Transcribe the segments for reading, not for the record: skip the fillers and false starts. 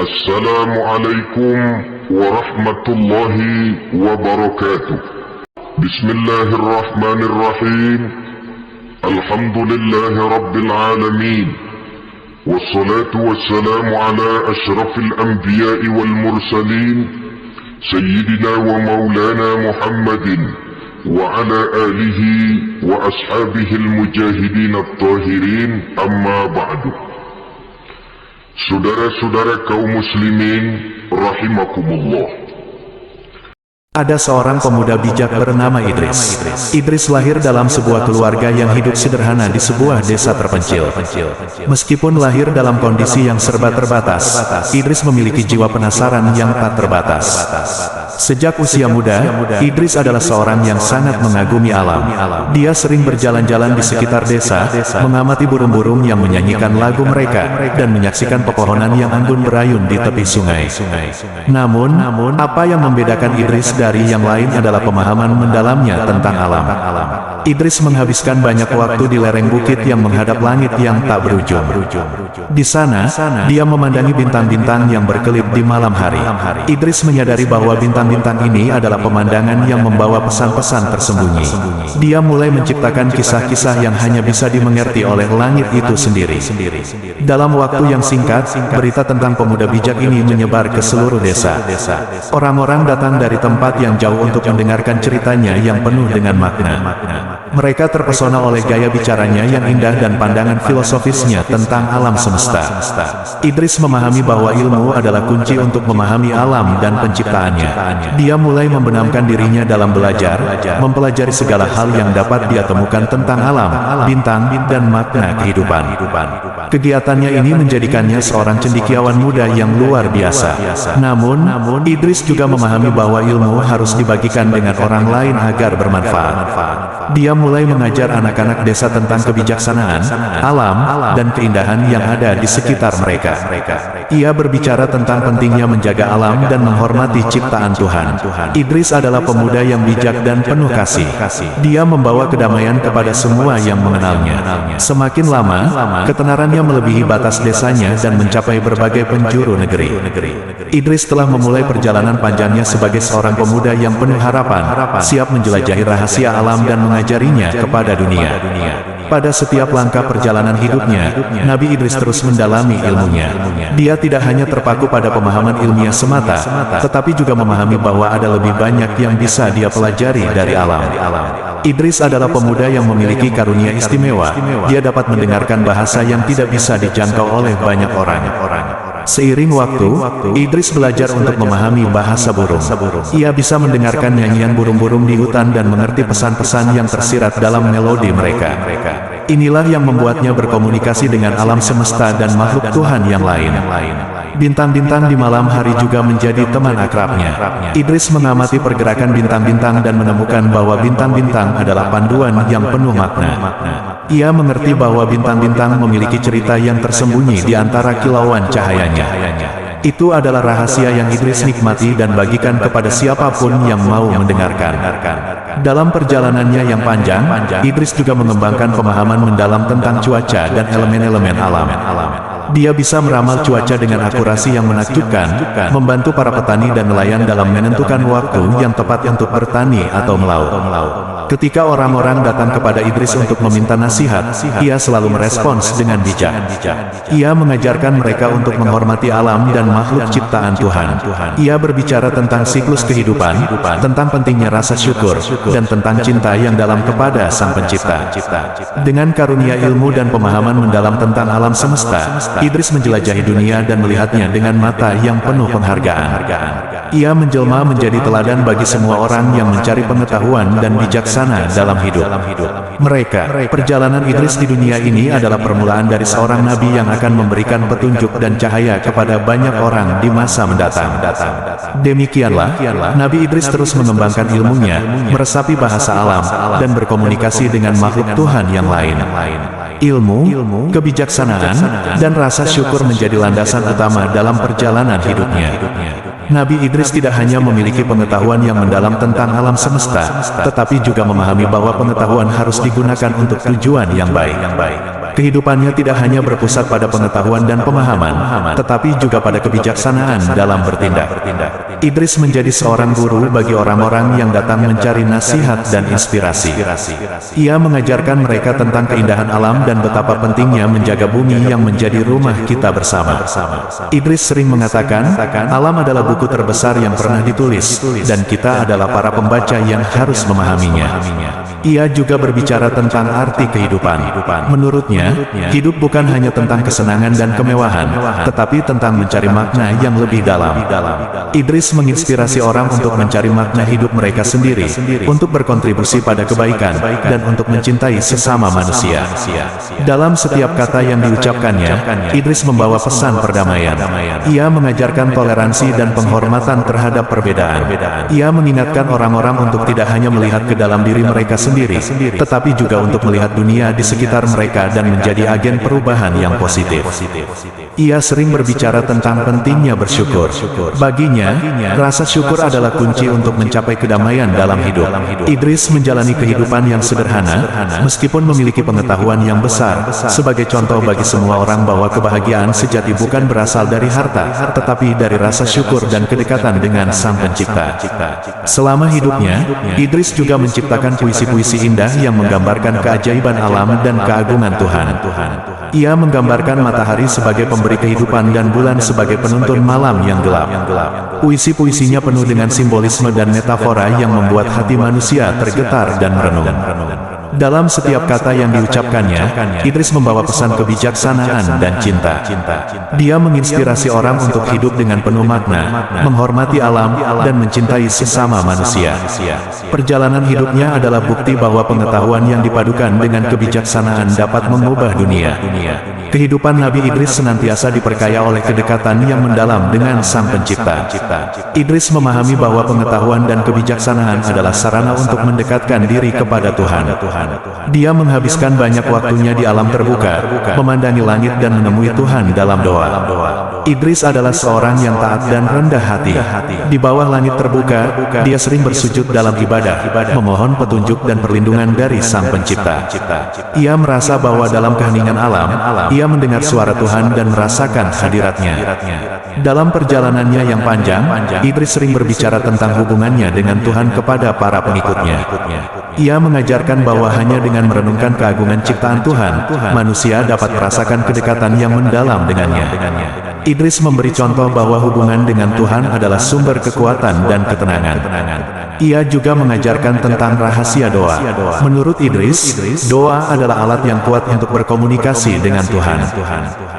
Assalamualaikum warahmatullahi wabarakatuh. Bismillahirrahmanirrahim. Alhamdulillahi rabbil alamin. Wassalatu wassalamu ala ashrafil anbiya'i wal mursalin, Sayyidina wa maulana Muhammadin wa ala alihi wa ashabihi al-mujahidin at-tahirin, amma ba'du. Saudara-saudara kaum muslimin rahimakumullah. Ada seorang pemuda bijak bernama Idris. Idris lahir dalam sebuah keluarga yang hidup sederhana di sebuah desa terpencil. Meskipun lahir dalam kondisi yang serba terbatas, Idris memiliki jiwa penasaran yang tak terbatas. Sejak usia muda, Idris adalah seorang yang sangat mengagumi alam. Dia sering berjalan-jalan di sekitar desa, mengamati burung-burung yang menyanyikan lagu mereka, dan menyaksikan pepohonan yang anggun berayun di tepi sungai. Namun, apa yang membedakan Idris dari yang lain adalah pemahaman mendalamnya tentang alam. Idris menghabiskan banyak waktu di lereng bukit yang menghadap langit yang tak berujung. Di sana, dia memandangi bintang-bintang yang berkelip di malam hari. Idris menyadari bahwa bintang-bintang ini adalah pemandangan yang membawa pesan-pesan tersembunyi. Dia mulai menciptakan kisah-kisah yang hanya bisa dimengerti oleh langit itu sendiri. Dalam waktu yang singkat, berita tentang pemuda bijak ini menyebar ke seluruh desa. Orang-orang datang dari tempat yang jauh untuk mendengarkan ceritanya yang penuh dengan makna. Mereka terpesona oleh gaya bicaranya yang indah dan pandangan filosofisnya tentang alam semesta. Idris memahami bahwa ilmu adalah kunci untuk memahami alam dan penciptaannya. Dia mulai membenamkan dirinya dalam belajar, mempelajari segala hal yang dapat dia temukan tentang alam, bintang, dan makna kehidupan. Kegiatannya ini menjadikannya seorang cendekiawan muda yang luar biasa. Namun, Idris juga memahami bahwa ilmu harus dibagikan dengan orang lain agar bermanfaat. Dia mulai mengajar anak-anak desa tentang kebijaksanaan, alam, dan keindahan yang ada di sekitar mereka. Ia berbicara tentang pentingnya menjaga alam dan menghormati ciptaan Tuhan. Idris adalah pemuda yang bijak dan penuh kasih. Dia membawa kedamaian kepada semua yang mengenalnya. Semakin lama, ketenarannya melebihi batas desanya dan mencapai berbagai penjuru negeri. Idris telah memulai perjalanan panjangnya sebagai seorang pemuda yang penuh harapan, siap menjelajahi rahasia alam dan mengajarinya kepada dunia. Pada setiap langkah perjalanan hidupnya, Nabi Idris terus mendalami ilmunya. Dia tidak hanya terpaku pada pemahaman ilmiah semata, tetapi juga memahami bahwa ada lebih banyak yang bisa dia pelajari dari alam. Idris adalah pemuda yang memiliki karunia istimewa. Dia dapat mendengarkan bahasa yang tidak bisa dijangkau oleh banyak orang. Seiring waktu, Idris belajar untuk memahami bahasa burung. Ia bisa mendengarkan nyanyian burung-burung di hutan dan mengerti pesan-pesan yang tersirat dalam melodi mereka. Inilah yang membuatnya berkomunikasi dengan alam semesta dan makhluk Tuhan yang lain. Bintang-bintang di malam hari juga menjadi teman akrabnya. Idris mengamati pergerakan bintang-bintang dan menemukan bahwa bintang-bintang adalah panduan yang penuh makna. Ia mengerti bahwa bintang-bintang memiliki cerita yang tersembunyi di antara kilauan cahayanya. Itu adalah rahasia yang Idris nikmati dan bagikan kepada siapapun yang mau mendengarkan. Dalam perjalanannya yang panjang, Idris juga mengembangkan pemahaman mendalam tentang cuaca dan elemen-elemen alam. Dia bisa meramal cuaca dengan akurasi yang menakjubkan, membantu para petani dan nelayan dalam menentukan waktu yang tepat untuk bertani atau melaut. Ketika orang-orang datang kepada Idris untuk meminta nasihat, ia selalu merespons dengan bijak. Ia mengajarkan mereka untuk menghormati alam dan makhluk ciptaan Tuhan. Ia berbicara tentang siklus kehidupan, tentang pentingnya rasa syukur, dan tentang cinta yang dalam kepada Sang Pencipta. Dengan karunia ilmu dan pemahaman mendalam tentang alam semesta, Idris menjelajahi dunia dan melihatnya dengan mata yang penuh penghargaan. Ia menjelma menjadi teladan bagi semua orang yang mencari pengetahuan dan bijaksana dalam hidup. Perjalanan Idris di dunia ini adalah permulaan dari seorang nabi yang akan memberikan petunjuk dan cahaya kepada banyak orang di masa mendatang. Demikianlah, Nabi Idris terus mengembangkan ilmunya, meresapi bahasa alam, dan berkomunikasi dengan makhluk Tuhan yang lain. Ilmu, kebijaksanaan, dan rasa syukur menjadi landasan utama dalam perjalanan hidupnya. Nabi Idris tidak hanya memiliki pengetahuan yang mendalam tentang alam semesta, tetapi juga memahami bahwa pengetahuan harus digunakan untuk tujuan yang baik. Kehidupannya tidak hanya berpusat pada pengetahuan dan pemahaman, tetapi juga pada kebijaksanaan dalam bertindak. Idris menjadi seorang guru bagi orang-orang yang datang mencari nasihat dan inspirasi. Ia mengajarkan mereka tentang keindahan alam dan betapa pentingnya menjaga bumi yang menjadi rumah kita bersama. Idris sering mengatakan, alam adalah buku terbesar yang pernah ditulis, dan kita adalah para pembaca yang harus memahaminya. Ia juga berbicara tentang arti kehidupan. Menurutnya, hidup bukan hanya tentang kesenangan dan kemewahan, tetapi tentang mencari makna yang lebih dalam. Idris menginspirasi orang untuk mencari makna hidup mereka sendiri, untuk berkontribusi pada kebaikan, dan untuk mencintai sesama manusia. Dalam setiap kata yang diucapkannya, Idris membawa pesan perdamaian. Ia mengajarkan toleransi dan penghormatan terhadap perbedaan. Ia mengingatkan orang-orang untuk tidak hanya melihat ke dalam diri mereka sendiri, tetapi juga untuk melihat dunia di sekitar mereka dan menjadi agen perubahan yang positif. Ia sering berbicara tentang pentingnya bersyukur. Baginya, rasa syukur adalah kunci untuk mencapai kedamaian dalam hidup. Idris menjalani kehidupan yang sederhana, meskipun memiliki pengetahuan yang besar, sebagai contoh bagi semua orang bahwa kebahagiaan sejati bukan berasal dari harta, tetapi dari rasa syukur dan kedekatan dengan Sang Pencipta. Selama hidupnya, Idris juga menciptakan puisi-puisi indah yang menggambarkan keajaiban alam dan keagungan Tuhan. Ia menggambarkan matahari sebagai pemberi kehidupan dan bulan sebagai penuntun malam yang gelap. Puisi-puisinya penuh dengan simbolisme dan metafora yang membuat hati manusia tergetar dan merenung. Dalam setiap kata yang diucapkannya, Idris membawa pesan kebijaksanaan dan cinta. Dia menginspirasi orang untuk hidup dengan penuh makna, menghormati alam, dan mencintai sesama manusia. Perjalanan hidupnya adalah bukti bahwa pengetahuan yang dipadukan dengan kebijaksanaan dapat mengubah dunia. Kehidupan Nabi Idris senantiasa diperkaya oleh kedekatan yang mendalam dengan Sang Pencipta. Idris memahami bahwa pengetahuan dan kebijaksanaan adalah sarana untuk mendekatkan diri kepada Tuhan. Dia menghabiskan banyak waktunya di alam terbuka, memandangi langit dan menemui Tuhan dalam doa. Idris adalah seorang yang taat dan rendah hati. Di bawah langit terbuka, dia sering bersujud dalam ibadah, memohon petunjuk dan perlindungan dari Sang Pencipta. Ia merasa bahwa dalam keheningan alam, ia mendengar suara Tuhan dan merasakan hadiratnya. Dalam perjalanannya yang panjang, Idris sering berbicara tentang hubungannya dengan Tuhan kepada para pengikutnya. Ia mengajarkan bahwa hanya dengan merenungkan keagungan ciptaan Tuhan, manusia dapat merasakan kedekatan yang mendalam dengannya. Idris memberi contoh bahwa hubungan dengan Tuhan adalah sumber kekuatan dan ketenangan. Ia juga mengajarkan tentang rahasia doa. Menurut Idris, doa adalah alat yang kuat untuk berkomunikasi dengan Tuhan.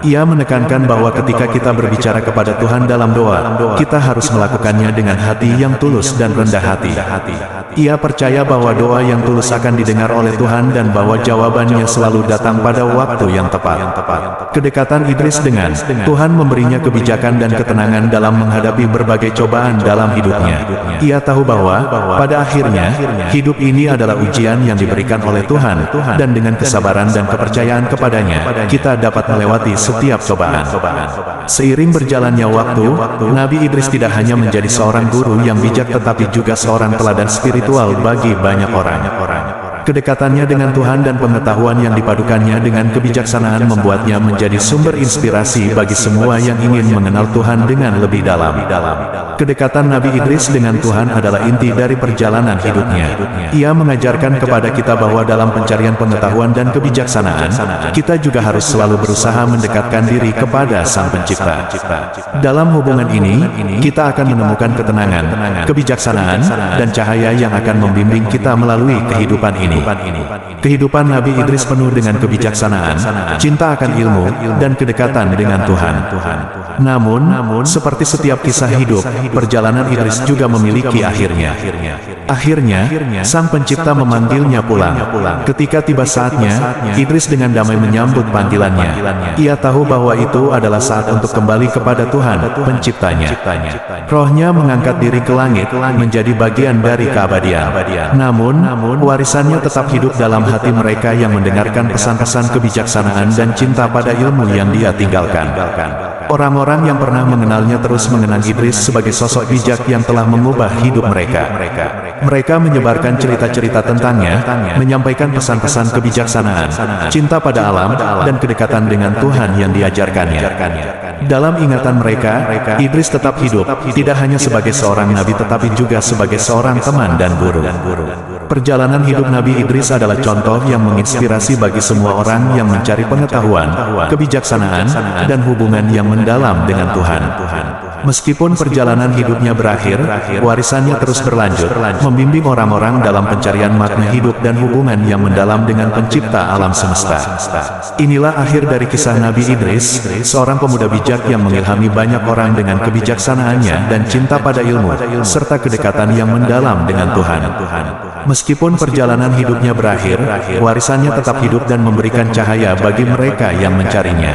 Ia menekankan bahwa ketika kita berbicara kepada Tuhan dalam doa, kita harus melakukannya dengan hati yang tulus dan rendah hati. Ia percaya bahwa doa yang tulus akan didengar oleh Tuhan dan bahwa jawabannya selalu datang pada waktu yang tepat. Kedekatan Idris dengan Tuhan memberinya kebijakan dan ketenangan dalam menghadapi berbagai cobaan dalam hidupnya. Ia tahu bahwa pada akhirnya, hidup ini adalah ujian yang diberikan oleh Tuhan, dan dengan kesabaran dan kepercayaan kepadanya, kita dapat melewati setiap cobaan. Seiring berjalannya waktu, Nabi Idris tidak hanya menjadi seorang guru yang bijak tetapi juga seorang teladan spiritual bagi banyak orang. Kedekatannya dengan Tuhan dan pengetahuan yang dipadukannya dengan kebijaksanaan membuatnya menjadi sumber inspirasi bagi semua yang ingin mengenal Tuhan dengan lebih dalam. Kedekatan Nabi Idris dengan Tuhan adalah inti dari perjalanan hidupnya. Ia mengajarkan kepada kita bahwa dalam pencarian pengetahuan dan kebijaksanaan, kita juga harus selalu berusaha mendekatkan diri kepada Sang Pencipta. Dalam hubungan ini, kita akan menemukan ketenangan, kebijaksanaan, dan cahaya yang akan membimbing kita melalui kehidupan ini. Kehidupan Nabi Idris penuh dengan kebijaksanaan, cinta akan ilmu, dan kedekatan dengan Tuhan. Namun, seperti setiap kisah hidup, perjalanan Idris juga memiliki akhirnya. Akhirnya, Sang Pencipta memanggilnya pulang. Ketika tiba saatnya, Idris dengan damai menyambut panggilannya. Ia tahu bahwa itu adalah saat untuk kembali kepada Tuhan, Penciptanya. Rohnya mengangkat diri ke langit, menjadi bagian dari keabadian. Namun, warisannya tetap hidup dalam hati mereka yang mendengarkan pesan-pesan kebijaksanaan dan cinta pada ilmu yang dia tinggalkan. Orang-orang yang pernah mengenalnya terus mengenang Idris sebagai sosok bijak yang telah mengubah hidup mereka. Mereka menyebarkan cerita-cerita tentangnya, menyampaikan pesan-pesan kebijaksanaan, cinta pada alam, dan kedekatan dengan Tuhan yang diajarkannya. Dalam ingatan mereka, Idris tetap hidup, tidak hanya sebagai seorang nabi tetapi juga sebagai seorang teman dan guru. Perjalanan hidup Nabi Idris adalah contoh yang menginspirasi bagi semua orang yang mencari pengetahuan, kebijaksanaan, dan hubungan yang mendalam dengan Tuhan. Meskipun perjalanan hidupnya berakhir, warisannya terus berlanjut, membimbing orang-orang dalam pencarian makna hidup dan hubungan yang mendalam dengan pencipta alam semesta. Inilah akhir dari kisah Nabi Idris, seorang pemuda bijak yang mengilhami banyak orang dengan kebijaksanaannya dan cinta pada ilmu, serta kedekatan yang mendalam dengan Tuhan. Meskipun perjalanan hidupnya berakhir, warisannya tetap hidup dan memberikan cahaya bagi mereka yang mencarinya.